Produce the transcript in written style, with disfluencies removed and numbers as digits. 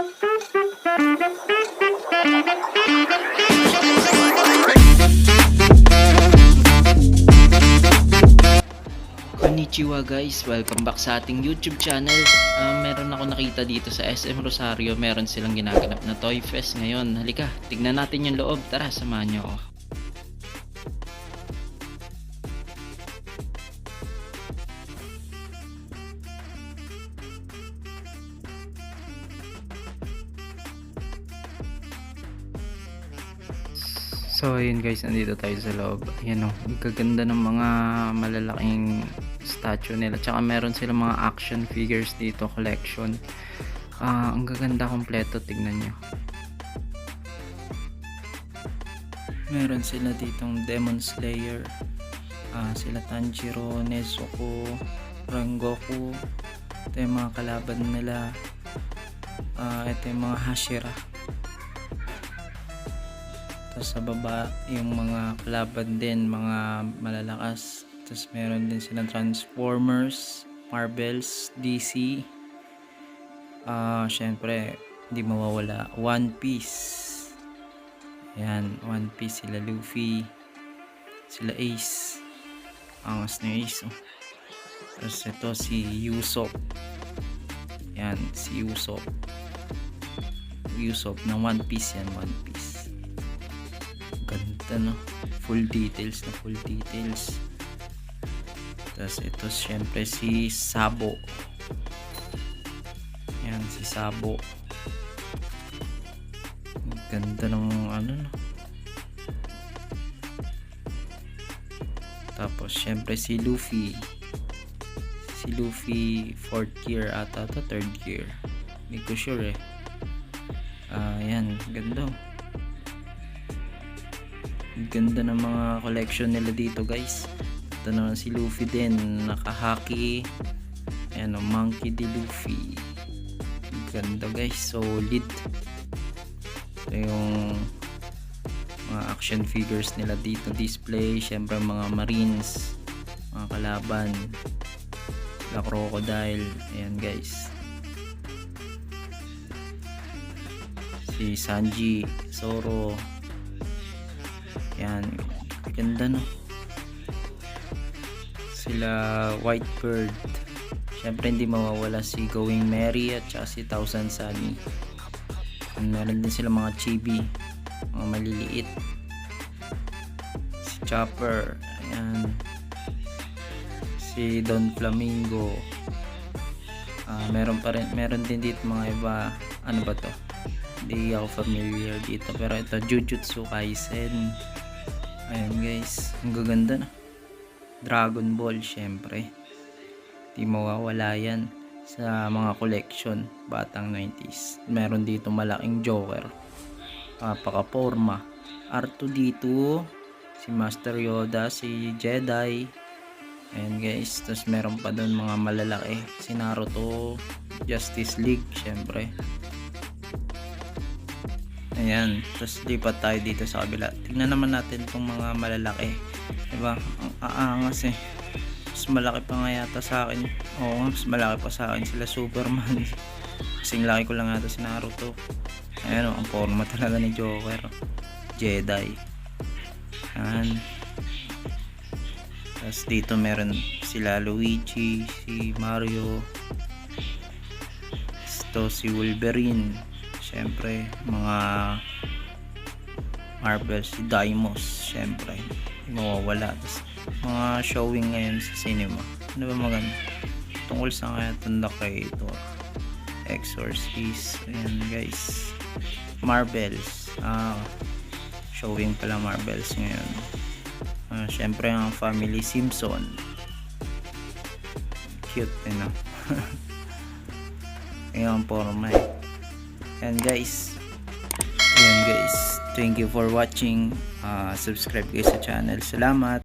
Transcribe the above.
Konnichiwa guys, welcome back sa ating YouTube channel. Meron ako nakita dito sa SM Rosario, meron silang ginaganap na Toy Fest ngayon. Halika, tignan natin yung loob. Tara, samahan niyo ako. So ayun guys, nandito tayo sa loob. Ayan o, ang gaganda ng mga malalaking statue nila. Tsaka meron silang mga action figures dito, collection. Ang gaganda, kompleto, tignan nyo. Meron sila ditong Demon Slayer, sila Tanjiro, Nezuko, Rengoku. Ito yung mga kalaban nila. Ito yung mga Hashira. Tapos sa baba yung mga kalaban din, mga malalakas. Tapos meron din silang Transformers, Marvels, DC. Syempre hindi mawawala One Piece. Ayan, One Piece, sila Luffy, sila Ace. Angas na Ace, oh. Tapos ito si Usopp. Ayan, si Usopp. Usopp ng One Piece yan, One Piece. Ganda, no? Full details na full details. Tapos ito syempre si Sabo. Yan si Sabo. Ganda ng ano, no? Tapos syempre si Luffy. Si Luffy 4th gear ata to, 3rd gear. Hindi ko sure eh. Yan, ganda. Ganda ng mga collection nila dito guys. Ito naman si Luffy din, nakahaki. Ayan o, Monkey D. Luffy. Ganda guys, solid. Ito yung mga action figures nila dito, display. Syempre mga marines, mga kalaban, sila crocodile. Ayan guys, si Sanji, Zoro. Yan, ganda, no? Sila Whitebird. Syempre hindi mawawala si Going Merry at saka si Thousand Sunny. Meron din sila mga chibi, mga maliliit. Si Chopper. Ayan. Si Don Flamingo. Meron din dito mga iba. Ano ba to? Hindi ako familiar dito, pero ito Jujutsu Kaisen. Ayan guys, ang gaganda, na Dragon Ball. Syempre di mawawala yan sa mga collection batang 90s. Meron dito malaking Joker, Pakaporma, R2D2, si Master Yoda, si Jedi. Ayan guys, tapos meron pa doon mga malalaki, si Naruto, Justice League. Syempre ayan, tapos lipat tayo dito sa kabila. Tignan naman natin itong mga malalaki, diba? Ang aangas eh. Mas malaki pa nga yata sa akin. Oo, mas malaki pa sa akin sila Superman. Kasing laki ko lang yata si Naruto. Ayan o, ang forma talaga ni Joker, Jedi. Ayan. Tapos dito meron sila Luigi, si Mario, ito si Wolverine. Syempre mga Marvel, si Daimos. Syempre hindi mawawala. Tapos mga showing ngayon sa cinema, ano ba maganda tungkol sa kaya tanda kay ito, Exorcist. Ayan guys, Marvels. Showing pala Marvels ngayon. Syempre ang Family Simpson, cute eh, no? Ayan forma eh. Ayan guys, thank you for watching. Subscribe guys sa channel. Salamat.